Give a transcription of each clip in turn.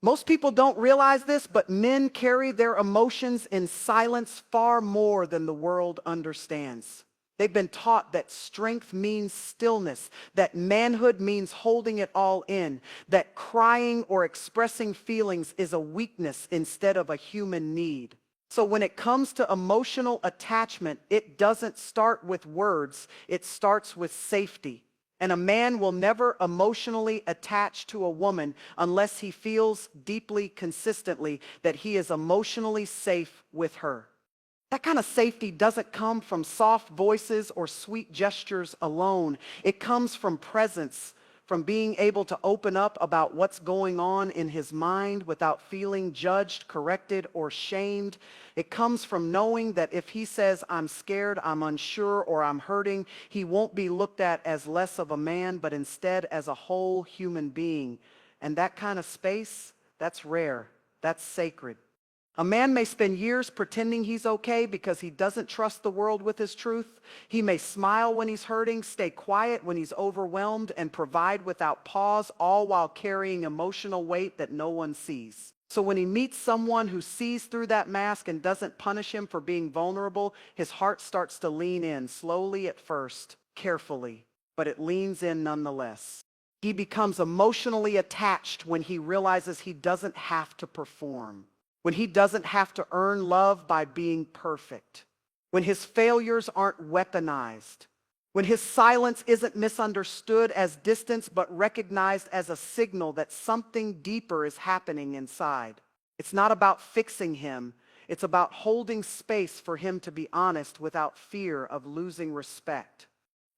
Most people don't realize this, but men carry their emotions in silence far more than the world understands. They've been taught that strength means stillness, that manhood means holding it all in, that crying or expressing feelings is a weakness instead of a human need. So when it comes to emotional attachment, it doesn't start with words, it starts with safety. And a man will never emotionally attach to a woman unless he feels deeply, consistently that he is emotionally safe with her. That kind of safety doesn't come from soft voices or sweet gestures alone. It comes from presence, from being able to open up about what's going on in his mind without feeling judged, corrected, or shamed. It comes from knowing that if he says, "I'm scared, I'm unsure, or I'm hurting," he won't be looked at as less of a man, but instead as a whole human being. And that kind of space, that's rare, that's sacred. A man may spend years pretending he's okay because he doesn't trust the world with his truth. He may smile when he's hurting, stay quiet when he's overwhelmed, and provide without pause, all while carrying emotional weight that no one sees. So when he meets someone who sees through that mask and doesn't punish him for being vulnerable, his heart starts to lean in, slowly at first, carefully, but it leans in nonetheless. He becomes emotionally attached when he realizes he doesn't have to perform, when he doesn't have to earn love by being perfect, when his failures aren't weaponized, when his silence isn't misunderstood as distance but recognized as a signal that something deeper is happening inside. It's not about fixing him, it's about holding space for him to be honest without fear of losing respect.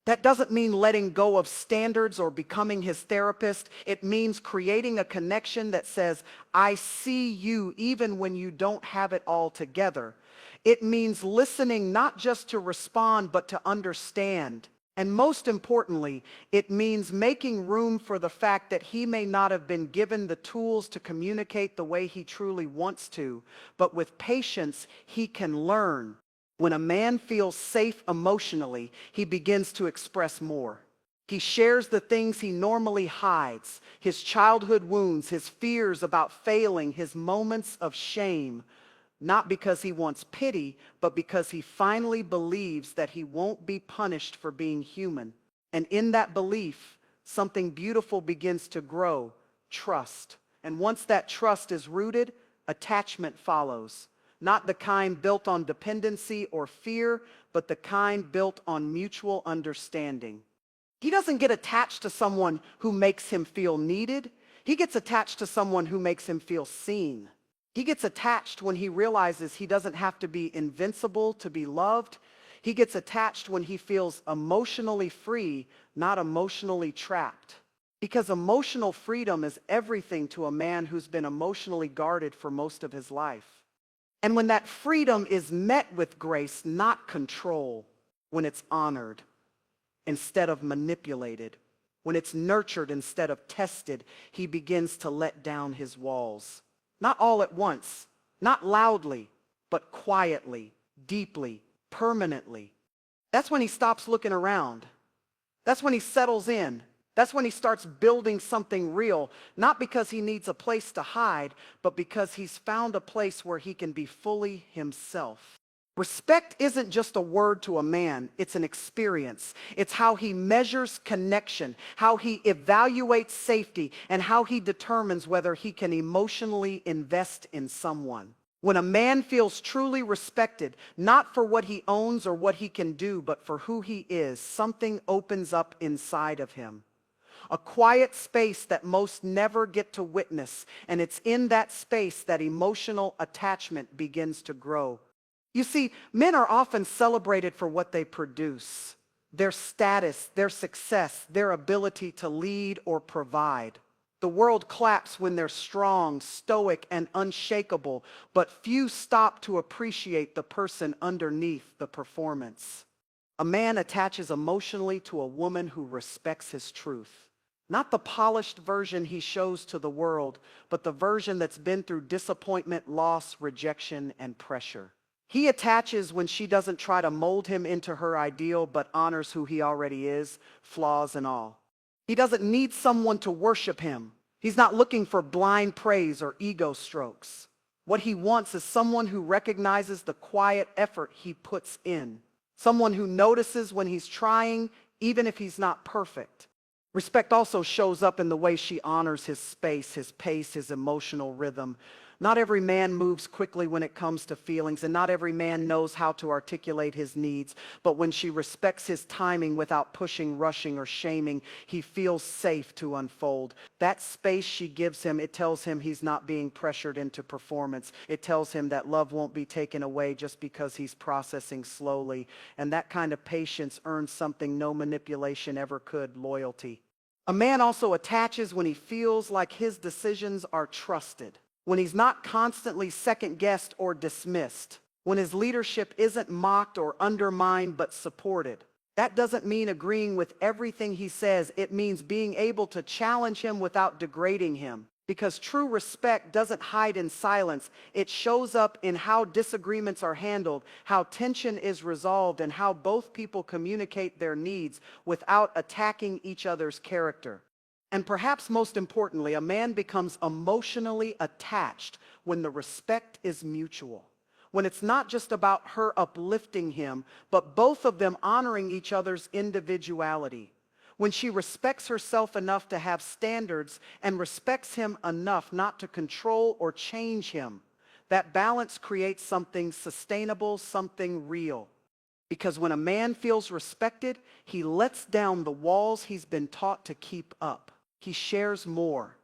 That doesn't mean letting go of standards or becoming his therapist. It means creating a connection that says, "I see you even when you don't have it all together." It means listening not just to respond, but to understand. And most importantly, it means making room for the fact that he may not have been given the tools to communicate the way he truly wants to, but with patience, he can learn. When a man feels safe emotionally, he begins to express more. He shares the things he normally hides, his childhood wounds, his fears about failing, his moments of shame, not because he wants pity, but because he finally believes that he won't be punished for being human. And in that belief, something beautiful begins to grow, trust. And once that trust is rooted, attachment follows. Not the kind built on dependency or fear, but the kind built on mutual understanding. He doesn't get attached to someone who makes him feel needed. He gets attached to someone who makes him feel seen. He gets attached when he realizes he doesn't have to be invincible to be loved. He gets attached when he feels emotionally free, not emotionally trapped. Because emotional freedom is everything to a man who's been emotionally guarded for most of his life. And when that freedom is met with grace, not control, when it's honored instead of manipulated, when it's nurtured instead of tested, he begins to let down his walls. Not all at once, not loudly, but quietly, deeply, permanently. That's when he stops looking around. That's when he settles in. That's when he starts building something real, not because he needs a place to hide, but because he's found a place where he can be fully himself. Respect isn't just a word to a man, it's an experience. It's how he measures connection, how he evaluates safety, and how he determines whether he can emotionally invest in someone. When a man feels truly respected, not for what he owns or what he can do, but for who he is, something opens up inside of him. A quiet space that most never get to witness, and it's in that space that emotional attachment begins to grow. You see, men are often celebrated for what they produce, their status, their success, their ability to lead or provide. The world claps when they're strong, stoic, and unshakable, but few stop to appreciate the person underneath the performance. A man attaches emotionally to a woman who respects his truth. Not the polished version he shows to the world, but the version that's been through disappointment, loss, rejection, and pressure. He attaches when she doesn't try to mold him into her ideal, but honors who he already is, flaws and all. He doesn't need someone to worship him, He's not looking for blind praise or ego strokes. What he wants is someone who recognizes the quiet effort he puts in, someone who notices when he's trying, even if he's not perfect. Respect also shows up in the way she honors his space, his pace, his emotional rhythm. Not every man moves quickly when it comes to feelings, and not every man knows how to articulate his needs. But when she respects his timing without pushing, rushing, or shaming, he feels safe to unfold. That space she gives him, it tells him he's not being pressured into performance. It tells him that love won't be taken away just because he's processing slowly. And that kind of patience earns something no manipulation ever could: loyalty. A man also attaches when he feels like his decisions are trusted, when he's not constantly second-guessed or dismissed, when his leadership isn't mocked or undermined but supported. That doesn't mean agreeing with everything he says. It means being able to challenge him without degrading him. Because true respect doesn't hide in silence. It shows up in how disagreements are handled, how tension is resolved, and how both people communicate their needs without attacking each other's character. And perhaps most importantly, a man becomes emotionally attached when the respect is mutual. When it's not just about her uplifting him, but both of them honoring each other's individuality. When she respects herself enough to have standards and respects him enough not to control or change him, that balance creates something sustainable, something real. Because when a man feels respected, he lets down the walls he's been taught to keep up. He shares more.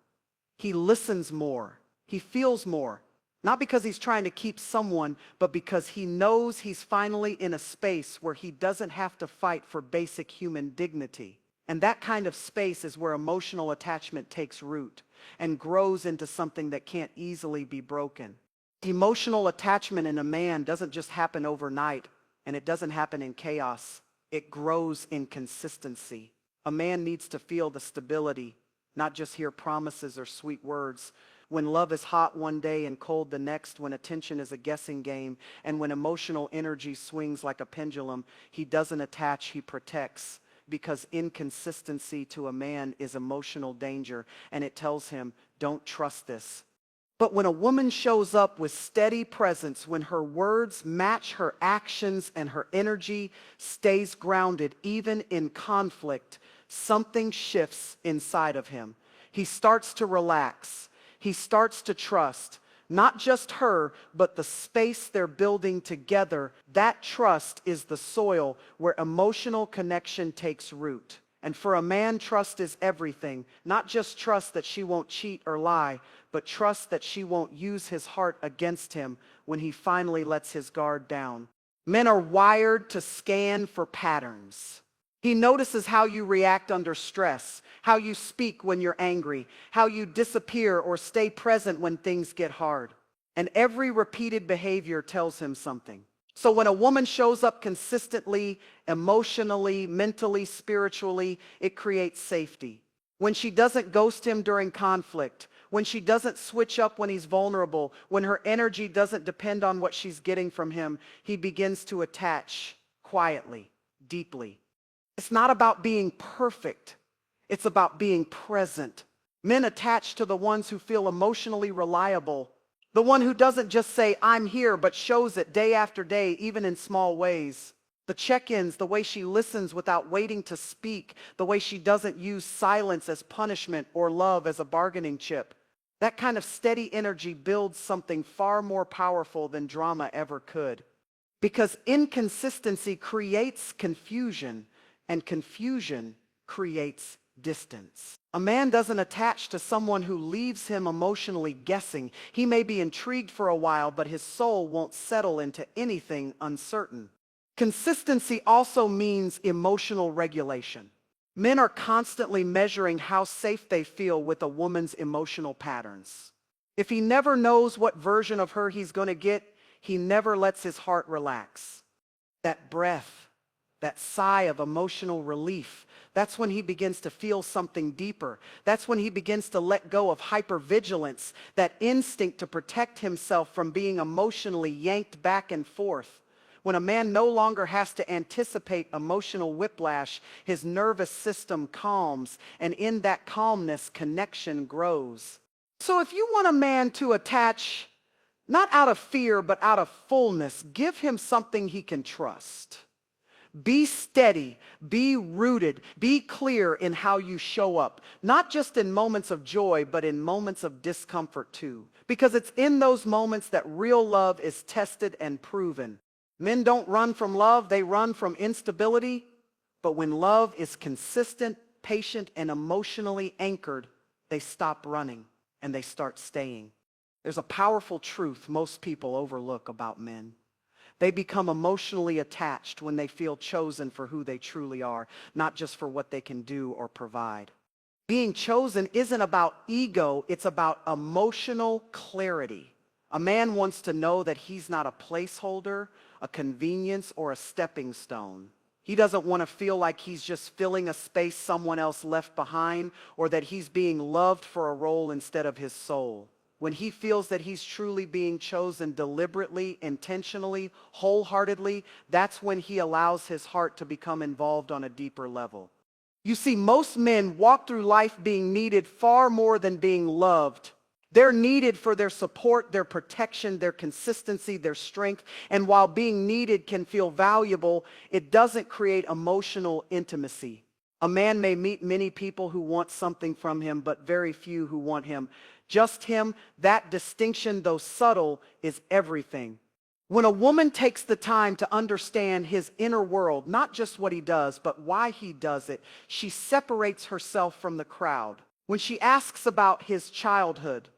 He listens more. He feels more. Not because he's trying to keep someone, but because he knows he's finally in a space where he doesn't have to fight for basic human dignity. And that kind of space is where emotional attachment takes root and grows into something that can't easily be broken. Emotional attachment in a man doesn't just happen overnight, and it doesn't happen in chaos. It grows in consistency. A man needs to feel the stability, not just hear promises or sweet words. When love is hot one day and cold the next, when attention is a guessing game, and when emotional energy swings like a pendulum, he doesn't attach, he protects. Because inconsistency to a man is emotional danger, and it tells him, don't trust this. But when a woman shows up with steady presence, when her words match her actions and her energy stays grounded even in conflict, something shifts inside of him. He starts to relax. He starts to trust. Not just her, but the space they're building together. That trust is the soil where emotional connection takes root. And for a man, trust is everything. Not just trust that she won't cheat or lie, but trust that she won't use his heart against him when he finally lets his guard down. Men are wired to scan for patterns. He notices how you react under stress, how you speak when you're angry, how you disappear or stay present when things get hard. And every repeated behavior tells him something. So when a woman shows up consistently, emotionally, mentally, spiritually, it creates safety. When she doesn't ghost him during conflict, when she doesn't switch up when he's vulnerable, when her energy doesn't depend on what she's getting from him, he begins to attach quietly, deeply. It's not about being perfect. It's about being present. Men attach to the ones who feel emotionally reliable. The one who doesn't just say, I'm here, but shows it day after day, even in small ways. The check-ins, the way she listens without waiting to speak, the way she doesn't use silence as punishment or love as a bargaining chip. That kind of steady energy builds something far more powerful than drama ever could. Because inconsistency creates confusion, and confusion creates distance. A man doesn't attach to someone who leaves him emotionally guessing. He may be intrigued for a while, but his soul won't settle into anything uncertain. Consistency also means emotional regulation. Men are constantly measuring how safe they feel with a woman's emotional patterns. If he never knows what version of her he's going to get, he never lets his heart relax. That breath, that sigh of emotional relief, that's when he begins to feel something deeper. That's when he begins to let go of hypervigilance, that instinct to protect himself from being emotionally yanked back and forth. When a man no longer has to anticipate emotional whiplash, his nervous system calms, and in that calmness, connection grows. So if you want a man to attach, not out of fear, but out of fullness, give him something he can trust. Be steady, be rooted, be clear in how you show up, not just in moments of joy, but in moments of discomfort too. Because it's in those moments that real love is tested and proven. Men don't run from love, they run from instability. But when love is consistent, patient, and emotionally anchored, they stop running and they start staying. There's a powerful truth most people overlook about men. They become emotionally attached when they feel chosen for who they truly are, not just for what they can do or provide. Being chosen isn't about ego, it's about emotional clarity. A man wants to know that he's not a placeholder, a convenience, or a stepping stone. He doesn't want to feel like he's just filling a space someone else left behind, or that he's being loved for a role instead of his soul. When he feels that he's truly being chosen deliberately, intentionally, wholeheartedly, that's when he allows his heart to become involved on a deeper level. You see, most men walk through life being needed far more than being loved. They're needed for their support, their protection, their consistency, their strength. And while being needed can feel valuable, it doesn't create emotional intimacy. A man may meet many people who want something from him, but very few who want him. Just him, that distinction, though subtle, is everything. When a woman takes the time to understand his inner world, not just what he does, but why he does it, she separates herself from the crowd. When she asks about his childhood,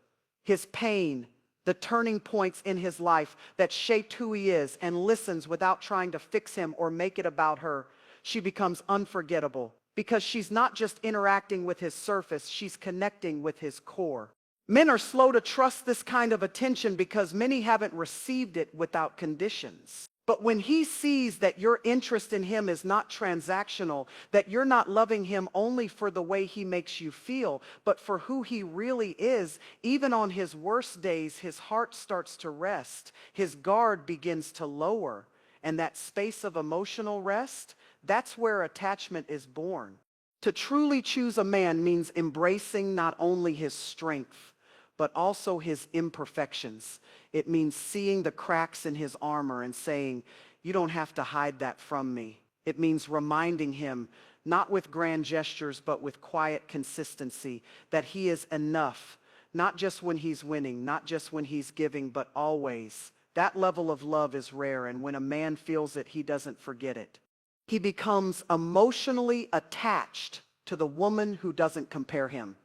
his pain, the turning points in his life that shaped who he is, and listens without trying to fix him or make it about her, she becomes unforgettable. Because she's not just interacting with his surface, she's connecting with his core. Men are slow to trust this kind of attention because many haven't received it without conditions. But when he sees that your interest in him is not transactional, that you're not loving him only for the way he makes you feel, but for who he really is, even on his worst days, his heart starts to rest, his guard begins to lower, and that space of emotional rest, that's where attachment is born. To truly choose a man means embracing not only his strength, but also his imperfections. It means seeing the cracks in his armor and saying, "You don't have to hide that from me." It means reminding him, not with grand gestures, but with quiet consistency, that he is enough, not just when he's winning, not just when he's giving, but always. That level of love is rare, and when a man feels it, he doesn't forget it. He becomes emotionally attached to the woman who doesn't compare him,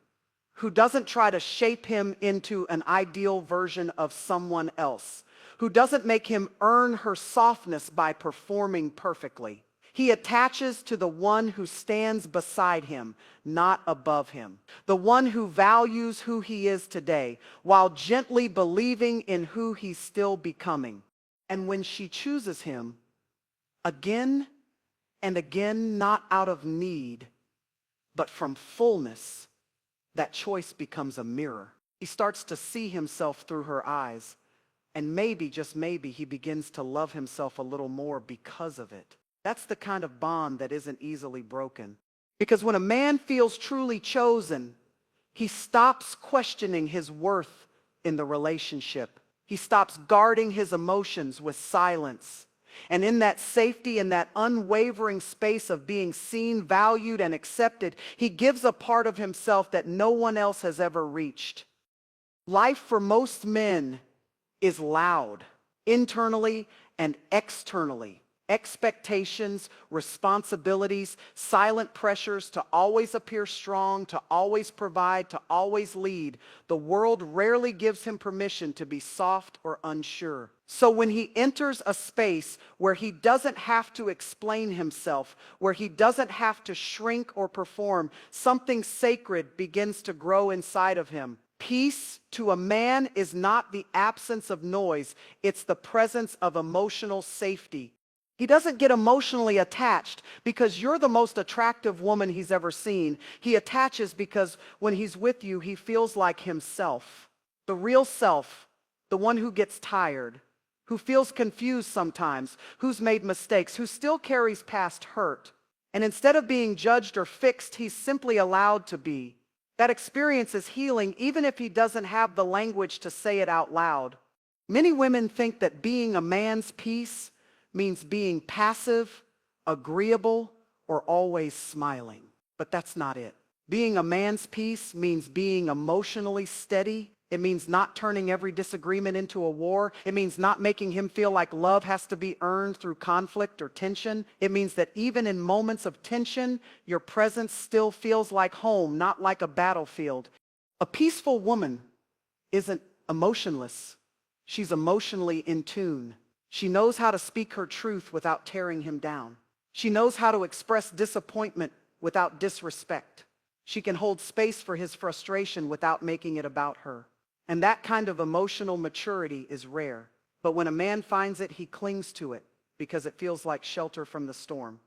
who doesn't try to shape him into an ideal version of someone else, who doesn't make him earn her softness by performing perfectly. He attaches to the one who stands beside him, not above him, the one who values who he is today, while gently believing in who he's still becoming. And when she chooses him, again and again, not out of need, but from fullness, that choice becomes a mirror. He starts to see himself through her eyes, and maybe, just maybe, he begins to love himself a little more because of it. That's the kind of bond that isn't easily broken. Because when a man feels truly chosen, he stops questioning his worth in the relationship. He stops guarding his emotions with silence. And in that safety and that unwavering space of being seen, valued, and accepted, he gives a part of himself that no one else has ever reached. Life for most men is loud, internally and externally. Expectations, responsibilities, silent pressures to always appear strong, to always provide, to always lead. The world rarely gives him permission to be soft or unsure. So when he enters a space where he doesn't have to explain himself, where he doesn't have to shrink or perform, something sacred begins to grow inside of him. Peace to a man is not the absence of noise, it's the presence of emotional safety. He doesn't get emotionally attached because you're the most attractive woman he's ever seen. He attaches because when he's with you, he feels like himself, the real self, the one who gets tired, who feels confused sometimes, who's made mistakes, who still carries past hurt. And instead of being judged or fixed, he's simply allowed to be. That experience is healing even if he doesn't have the language to say it out loud. Many women think that being a man's peace means being passive, agreeable, or always smiling. But that's not it. Being a man's peace means being emotionally steady. It means not turning every disagreement into a war. It means not making him feel like love has to be earned through conflict or tension. It means that even in moments of tension, your presence still feels like home, not like a battlefield. A peaceful woman isn't emotionless. She's emotionally in tune. She knows how to speak her truth without tearing him down. She knows how to express disappointment without disrespect. She can hold space for his frustration without making it about her. And that kind of emotional maturity is rare. But when a man finds it, he clings to it because it feels like shelter from the storm.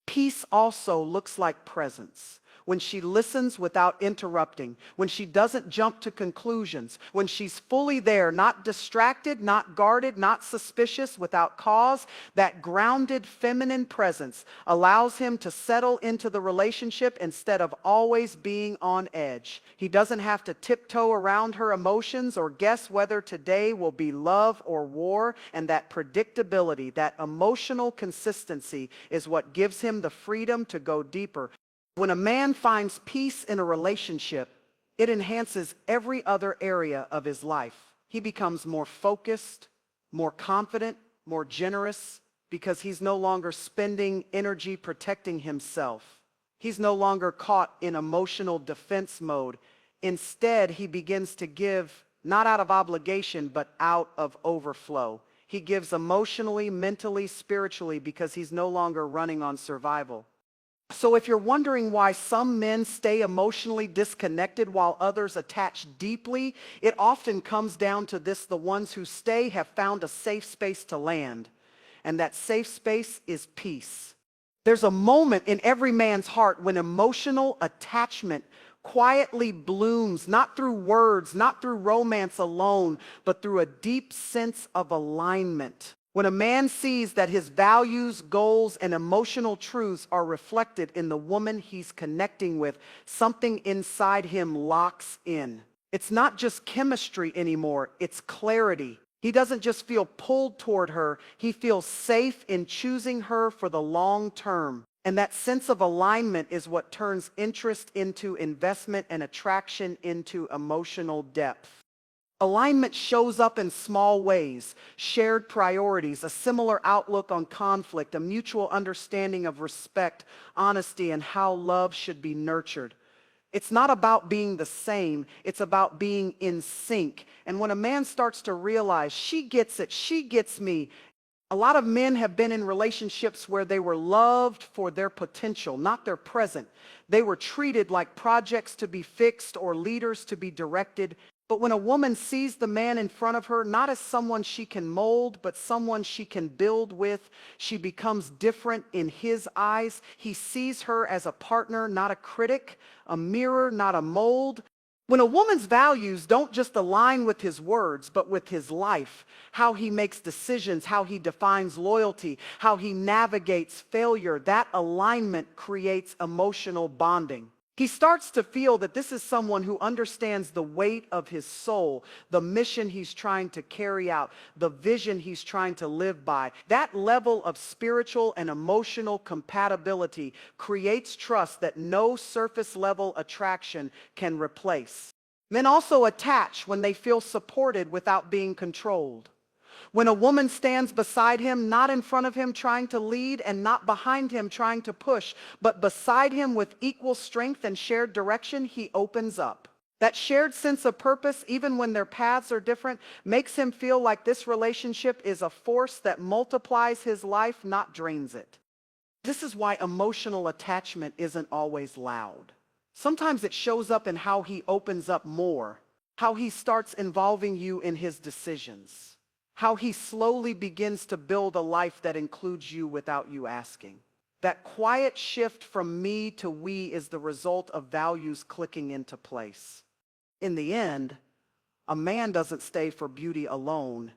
Peace also looks like presence. When she listens without interrupting, when she doesn't jump to conclusions, when she's fully there, not distracted, not guarded, not suspicious, without cause, that grounded feminine presence allows him to settle into the relationship instead of always being on edge. He doesn't have to tiptoe around her emotions or guess whether today will be love or war, and that predictability, that emotional consistency is what gives him the freedom to go deeper. When a man finds peace in a relationship, it enhances every other area of his life. He becomes more focused, more confident, more generous, because he's no longer spending energy protecting himself. He's no longer caught in emotional defense mode. Instead, he begins to give, not out of obligation, but out of overflow. He gives emotionally, mentally, spiritually, because he's no longer running on survival. So if you're wondering why some men stay emotionally disconnected while others attach deeply, it often comes down to this: the ones who stay have found a safe space to land, and that safe space is peace. There's a moment in every man's heart when emotional attachment quietly blooms, not through words, not through romance alone, but through a deep sense of alignment. When a man sees that his values, goals, and emotional truths are reflected in the woman he's connecting with, something inside him locks in. It's not just chemistry anymore, it's clarity. He doesn't just feel pulled toward her, he feels safe in choosing her for the long term. And that sense of alignment is what turns interest into investment and attraction into emotional depth. Alignment shows up in small ways: shared priorities, a similar outlook on conflict, a mutual understanding of respect, honesty, and how love should be nurtured. It's not about being the same, it's about being in sync. And when a man starts to realize, she gets it, she gets me. A lot of men have been in relationships where they were loved for their potential, not their present. They were treated like projects to be fixed or leaders to be directed. But when a woman sees the man in front of her not as someone she can mold, but someone she can build with, she becomes different in his eyes. He sees her as a partner, not a critic, a mirror, not a mold. When a woman's values don't just align with his words, but with his life, how he makes decisions, how he defines loyalty, how he navigates failure, that alignment creates emotional bonding. He starts to feel that this is someone who understands the weight of his soul, the mission he's trying to carry out, the vision he's trying to live by. That level of spiritual and emotional compatibility creates trust that no surface level attraction can replace. Men also attach when they feel supported without being controlled. When a woman stands beside him, not in front of him trying to lead and not behind him trying to push, but beside him with equal strength and shared direction, he opens up. That shared sense of purpose, even when their paths are different, makes him feel like this relationship is a force that multiplies his life, not drains it. This is why emotional attachment isn't always loud. Sometimes it shows up in how he opens up more, how he starts involving you in his decisions, how he slowly begins to build a life that includes you without you asking. That quiet shift from me to we is the result of values clicking into place. In the end, a man doesn't stay for beauty alone.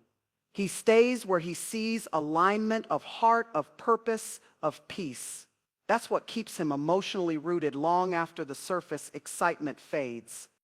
He stays where he sees alignment of heart, of purpose, of peace. That's what keeps him emotionally rooted long after the surface excitement fades.